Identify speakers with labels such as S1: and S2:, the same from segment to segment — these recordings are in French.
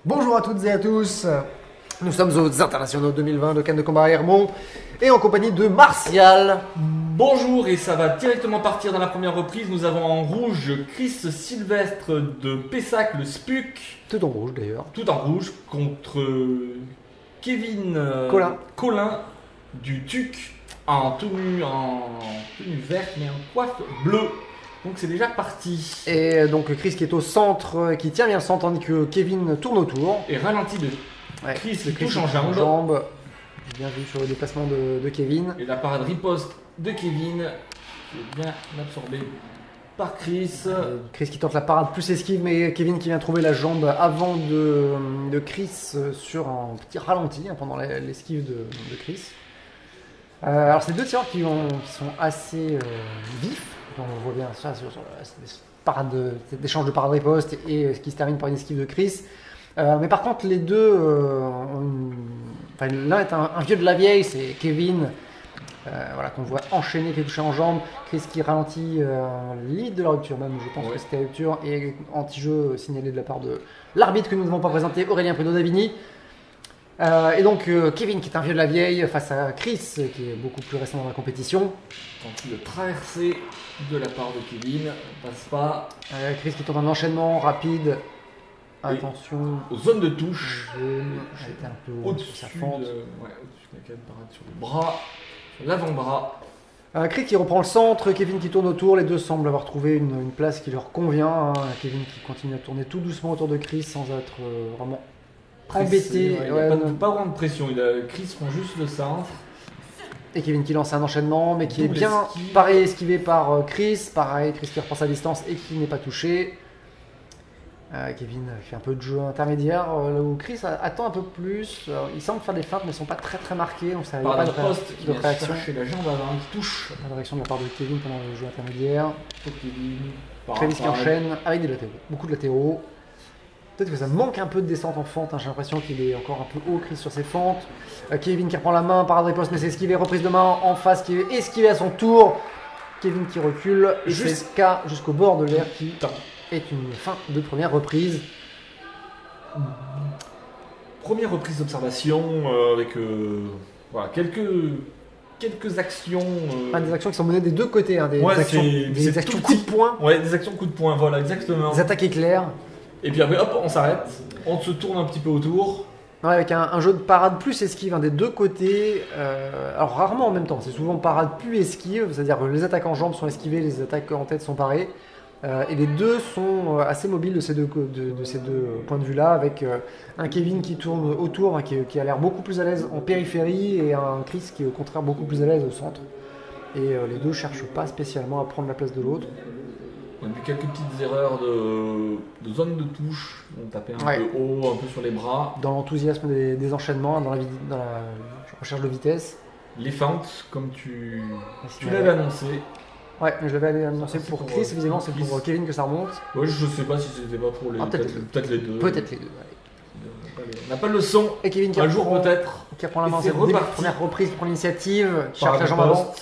S1: Bonjour à toutes et à tous, nous sommes aux Internationaux 2020 de Cannes de Combat à Hermont et en compagnie de Martial.
S2: Bonjour, et ça va directement partir dans la première reprise. Nous avons en rouge Chris Sylvestre de Pessac, le SPUC.
S1: Tout en rouge d'ailleurs.
S2: Tout en rouge contre Kevin
S1: Collin
S2: du TUC en tenue verte mais en coiffe bleue. Donc c'est déjà parti.
S1: Et donc Chris qui est au centre, qui tient bien le centre tandis que Kevin tourne autour.
S2: Et ralenti de Chris qui touche en jambe.
S1: Bien vu sur le déplacement de Kevin.
S2: Et la parade riposte de Kevin qui est bien absorbée par Chris.
S1: Chris qui tente la parade plus esquive, mais Kevin qui vient trouver la jambe avant de Chris sur un petit ralenti pendant l'esquive de Chris. Alors c'est deux tireurs qui sont assez vifs. On voit bien ça sur cet échange de parade riposte et ce qui se termine par une esquive de Chris. Mais par contre, les deux, l'un est un vieux de la vieille, c'est Kevin, qu'on voit enchaîner, qui est touché en jambe. Chris qui ralentit lead de la rupture, même je pense que c'était la rupture, et anti-jeu signalé de la part de l'arbitre que nous n'avons pas présenté, Aurélien Prudhomme-Davini. Et donc Kevin qui est un vieux de la vieille face à Chris qui est beaucoup plus récent dans la compétition.
S2: Tente de traverser de la part de Kevin, on passe pas.
S1: Chris qui tente un enchaînement rapide. Attention
S2: aux zones de touche.
S1: Elle était un peu au-dessus sur sa fente.
S2: Au-dessus de la parade sur le bras, sur l'avant-bras.
S1: Chris qui reprend le centre, Kevin qui tourne autour. Les deux semblent avoir trouvé une place qui leur convient. Kevin qui continue à tourner tout doucement autour de Chris sans être vraiment embêté.
S2: Il n'y a pas vraiment de pression. Chris prend juste le centre.
S1: Et Kevin qui lance un enchaînement, mais qui est bien pareil esquivé par Chris. Pareil, Chris qui reprend sa distance et qui n'est pas touché. Kevin fait un peu de jeu intermédiaire, là où Chris attend un peu plus. Il semble faire des feintes, mais elles ne sont pas très marquées. Donc ça n'a pas de réaction.
S2: La jambe avant qui touche.
S1: Pas de réaction de la part de Kevin pendant le jeu intermédiaire.
S2: Kevin
S1: qui enchaîne avec des latéraux, beaucoup de latéraux. Peut-être que ça manque un peu de descente en fente, j'ai l'impression qu'il est encore un peu haut, Chris, sur ses fentes. Kevin qui reprend la main, parade riposte, mais c'est esquivé, reprise de main en face, qui est esquivé à son tour. Kevin qui recule jusqu'au bord de l'air qui est une fin de première reprise.
S2: Première reprise d'observation avec quelques actions.
S1: Des actions qui sont menées des deux côtés, des actions coup de poing.
S2: Ouais, des actions coup de poing, voilà, exactement.
S1: Des attaques éclairs.
S2: Et puis après, hop, on s'arrête, on se tourne un petit peu autour.
S1: Ouais, avec un jeu de parade plus esquive des deux côtés. Alors rarement en même temps, c'est souvent parade plus esquive, c'est-à-dire que les attaques en jambes sont esquivées, les attaques en tête sont parées. Et les deux sont assez mobiles de ces deux points de vue-là, avec un Kevin qui tourne autour, qui a l'air beaucoup plus à l'aise en périphérie, et un Chris qui est au contraire beaucoup plus à l'aise au centre. Et les deux ne cherchent pas spécialement à prendre la place de l'autre.
S2: On a vu quelques petites erreurs de zone de touche, on tapait un peu haut, un peu sur les bras.
S1: Dans l'enthousiasme des enchaînements, dans la recherche de vitesse.
S2: Les feintes, comme tu l'avais annoncé.
S1: Ouais, je l'avais annoncé pour Chris, évidemment, c'est pour Kevin que ça remonte.
S2: Ouais, je sais pas si c'était pas pour les peut-être les deux.
S1: Peut-être les deux, allez.
S2: On n'a pas le son.
S1: Et Kevin qui reprend la main, c'est première reprise, prend l'initiative, qui cherche la jambe avant.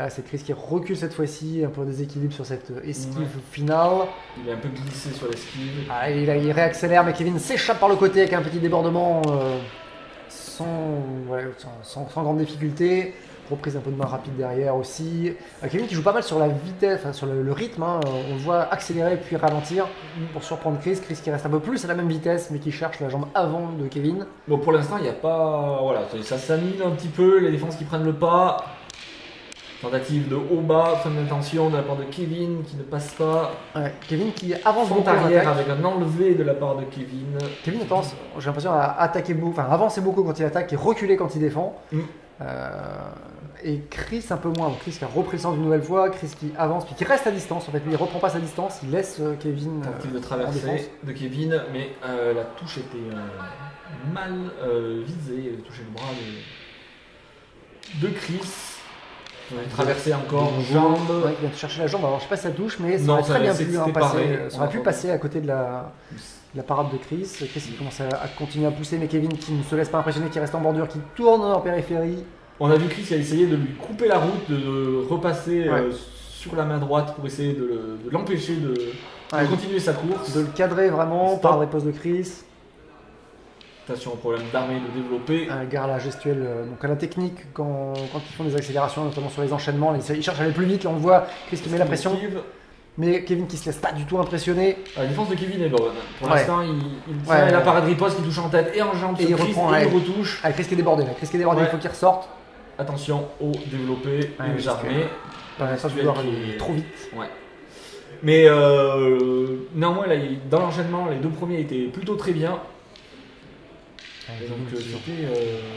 S1: C'est Chris qui recule cette fois-ci, un peu déséquilibre sur cette esquive finale.
S2: Il est un peu glissé sur l'esquive.
S1: Il réaccélère, mais Kevin s'échappe par le côté avec un petit débordement sans grande difficulté. Reprise un peu de main rapide derrière aussi. Kevin qui joue pas mal sur la vitesse, sur le rythme. On le voit accélérer puis ralentir pour surprendre Chris. Chris qui reste un peu plus à la même vitesse, mais qui cherche la jambe avant de Kevin.
S2: Bon, pour l'instant, il n'y a pas. Voilà, ça s'annule un petit peu, les défenses qui prennent le pas. Tentative de haut-bas, fin d'intention de la part de Kevin qui ne passe pas.
S1: Kevin qui avance
S2: en arrière avec un enlevé de la part de Kevin.
S1: Kevin pense, j'ai l'impression, à attaquer beaucoup, avancer beaucoup quand il attaque et reculer quand il défend. Et Chris un peu moins. Donc Chris qui a repris le sens une nouvelle fois, Chris qui avance puis qui reste à distance. En fait, lui il reprend pas sa distance, il laisse Kevin.
S2: Tentative de traverser de Kevin, mais la touche était mal visée. Elle touchait le bras de Chris. Traverser encore une jambe.
S1: Il vient de chercher la jambe. Alors je sais pas si ça touche, mais ça aurait très bien pu passer. Ça aurait pu passer à côté de la parade de Chris. Chris qui commence à continuer à pousser, mais Kevin qui ne se laisse pas impressionner, qui reste en bordure, qui tourne en périphérie.
S2: On a vu Chris qui a essayé de lui couper la route, de repasser sur la main droite pour essayer de l'empêcher de continuer sa course.
S1: De le cadrer vraiment par des postes de Chris.
S2: Attention au problème d'armée, de développer.
S1: Gare à la gestuelle, donc à la technique, quand ils font des accélérations, notamment sur les enchaînements, ils cherchent à aller plus vite. Là, on voit Chris qui met la pression. Mais Kevin qui se laisse pas du tout impressionner.
S2: La défense de Kevin est bonne. Pour l'instant, il tient la parade riposte qui touche en tête et en jambe.
S1: Et il reprend,
S2: il retouche.
S1: Chris qui est débordé. Chris qui est débordé, il faut qu'il ressorte.
S2: Attention au développé et les armées.
S1: Ça doit aller trop vite.
S2: Ouais. Mais néanmoins, là, dans l'enchaînement, les deux premiers étaient plutôt très bien.
S1: Donc,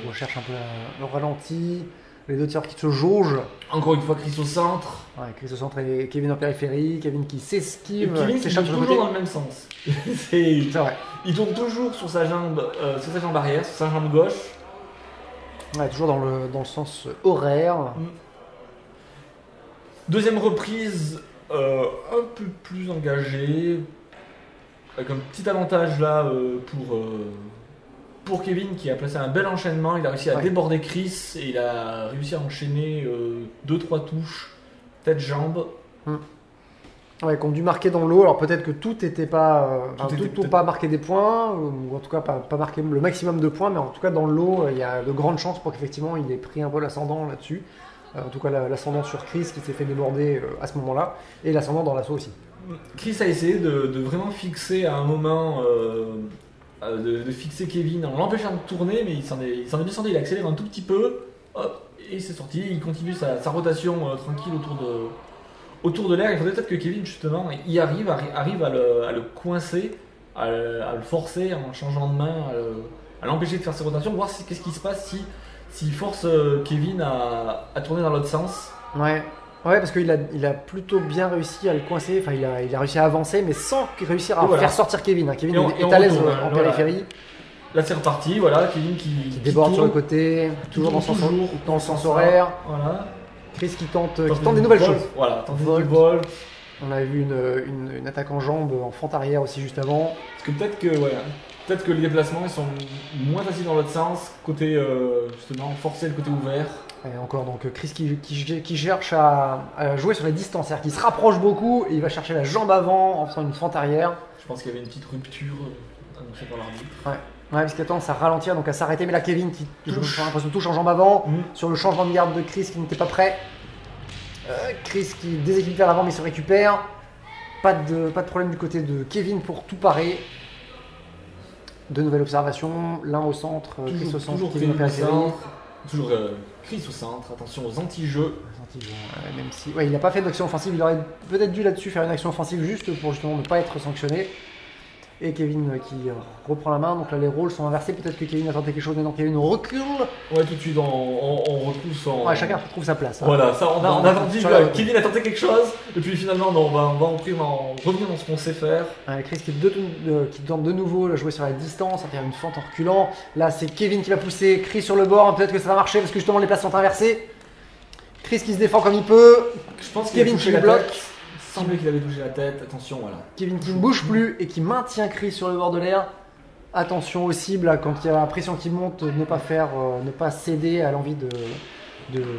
S1: on recherche un peu le ralenti. Les deux tireurs qui se jaugent.
S2: Encore une fois, Chris au centre.
S1: Chris au centre et Kevin en périphérie. Kevin qui s'esquive.
S2: Kevin qui s'échappe toujours dans le même sens. C'est
S1: vrai.
S2: Il tourne toujours sur sa jambe arrière, sur sa jambe gauche.
S1: Toujours dans le sens horaire.
S2: Deuxième reprise, un peu plus engagée, avec un petit avantage là pour Kevin qui a placé un bel enchaînement. Il a réussi à déborder Chris et il a réussi à enchaîner 2-3 touches, tête-jambe.
S1: Qui ont dû marquer dans l'eau. Alors peut-être que tout n'était pas, tout n'ont pas marqué des points, ou en tout cas pas marqué le maximum de points, mais en tout cas dans l'eau, il y a de grandes chances pour qu'effectivement il ait pris un peu l'ascendant là-dessus. En tout cas l'ascendant sur Chris qui s'est fait déborder à ce moment-là, et l'ascendant dans l'assaut aussi.
S2: Chris a essayé de vraiment fixer à un moment, de fixer Kevin en l'empêchant de tourner, mais il s'en est descendu, il accélère un tout petit peu, hop, et c'est sorti, il continue sa rotation tranquille autour de l'air. Il faudrait peut-être que Kevin justement y arrive à le coincer, à le forcer en changeant de main, à l'empêcher de faire ses rotations, voir qu'est-ce qui se passe s'il force Kevin à tourner dans l'autre sens.
S1: Ouais, parce qu'il a plutôt bien réussi à le coincer, enfin il a réussi à avancer, mais sans réussir à faire sortir Kevin. Kevin est à l'aise en périphérie.
S2: Là c'est reparti, Kevin qui
S1: déborde sur le côté, toujours dans le sens horaire.
S2: Voilà.
S1: Chris qui tente des nouvelles choses.
S2: Voilà, tente des vol.
S1: On a vu une attaque en jambe en fente arrière aussi juste avant.
S2: Parce que peut-être que les déplacements ils sont moins faciles dans l'autre sens, côté justement forcer le côté ouvert.
S1: Et encore donc Chris qui cherche à jouer sur les distances, c'est-à-dire qu'il se rapproche beaucoup et il va chercher la jambe avant en faisant une fente arrière.
S2: Je pense qu'il y avait une petite rupture annoncée par l'arbitre.
S1: Ouais, parce qu'il a tendance à ralentir, donc à s'arrêter, mais là Kevin qui touche en jambe avant, sur le changement de garde de Chris qui n'était pas prêt. Chris qui déséquilibre vers l'avant mais se récupère. Pas de problème du côté de Kevin pour tout parer. De nouvelles observations, l'un au centre, Chris au centre, Kevin au périphérie.
S2: Toujours Chris au centre, attention aux anti-jeux.
S1: Même si il n'a pas fait d'action offensive, il aurait peut-être dû là-dessus faire une action offensive juste pour justement ne pas être sanctionné. Et Kevin qui reprend la main, donc là les rôles sont inversés, peut-être que Kevin a tenté quelque chose, mais non, Kevin recule.
S2: Ouais, tout de suite on retrouve son...
S1: chacun retrouve sa place.
S2: Voilà, ça on a dit que Kevin a tenté quelque chose, et puis finalement non, on va revenir dans ce qu'on sait faire.
S1: Chris qui tente de nouveau jouer sur la distance, à faire une fente en reculant. Là c'est Kevin qui va pousser Chris sur le bord, peut-être que ça va marcher parce que justement les places sont inversées. Chris qui se défend comme il peut.
S2: Je pense
S1: Kevin qui le bloque.
S2: Il semblait qu'il avait touché la tête, attention, voilà.
S1: Kevin qui ne bouge plus et qui maintient Chris sur le bord de l'air. Attention aux cibles, quand il y a la pression qui monte, ne pas céder à l'envie de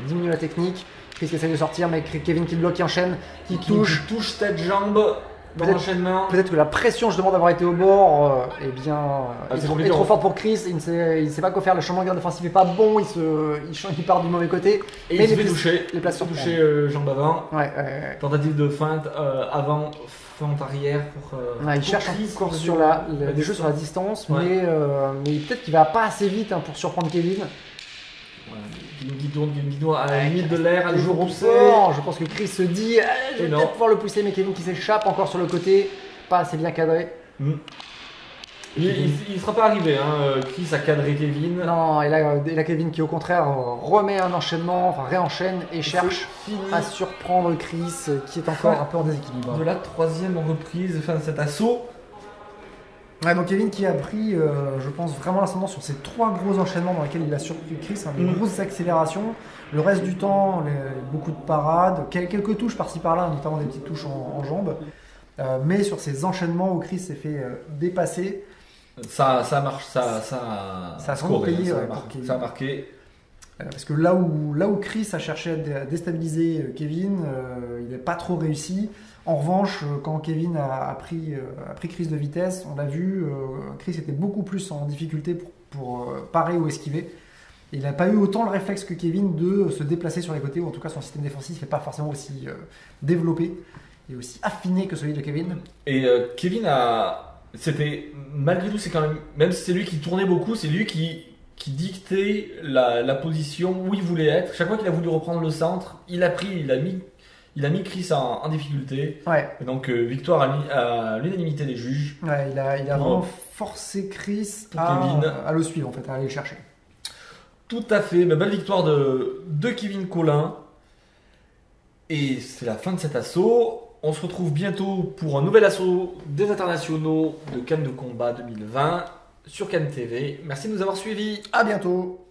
S1: diminuer la technique. Chris qui essaie de sortir, mais Kevin qui le bloque, qui enchaîne, qui touche
S2: tête-jambe dans l'enchaînement.
S1: Peut-être que la pression, justement, d'avoir été au bord, est trop forte pour Chris. Il ne sait pas quoi faire, le changement de garde offensif n'est pas bon, il part du mauvais côté.
S2: Et il se fait toucher.
S1: Les places sont
S2: touché jambe avant. Tentative de feinte avant, feinte arrière pour.
S1: Il cherche encore sur des jeux sur la distance, mais peut-être qu'il va pas assez vite pour surprendre Kevin.
S2: Qui tourne à la limite de l'air, à
S1: toujours au fort. Je pense que Chris se dit je vais peut-être pouvoir le pousser, mais Kevin qui s'échappe encore sur le côté, pas assez bien cadré.
S2: Il ne sera pas arrivé, Chris a cadré Kevin.
S1: Non, et là Kevin qui au contraire remet un enchaînement, réenchaîne et cherche à surprendre Chris qui est encore un peu en déséquilibre.
S2: De la troisième reprise, fin de cet assaut.
S1: Donc Kevin qui a pris, je pense, vraiment l'ascendant sur ces trois gros enchaînements dans lesquels il a surpris Chris, des grosses accélérations. Le reste du temps, beaucoup de parades, quelques touches par-ci par-là, notamment des petites touches en jambes. Mais sur ces enchaînements où Chris s'est fait dépasser,
S2: ça marche, ça
S1: a scoré, payé,
S2: ça a marqué.
S1: Parce que là où Chris a cherché à déstabiliser Kevin, il n'a pas trop réussi. En revanche, quand Kevin a pris Chris de vitesse, on l'a vu, Chris était beaucoup plus en difficulté pour parer ou esquiver. Il n'a pas eu autant le réflexe que Kevin de se déplacer sur les côtés, ou en tout cas son système défensif n'est pas forcément aussi développé et aussi affiné que celui de Kevin.
S2: Et Kevin c'était malgré tout, c'est quand même si c'est lui qui tournait beaucoup, c'est lui qui dictait la position où il voulait être. Chaque fois qu'il a voulu reprendre le centre, il a mis Chris en difficulté.
S1: Ouais.
S2: Et donc victoire à l'unanimité des juges.
S1: Ouais, il a vraiment forcé Chris à le suivre en fait, à aller le chercher.
S2: Tout à fait, belle victoire de Kevin Collin. Et c'est la fin de cet assaut. On se retrouve bientôt pour un nouvel assaut des internationaux de Cannes de Combat 2020 sur Cannes TV. Merci de nous avoir suivis.
S1: À bientôt.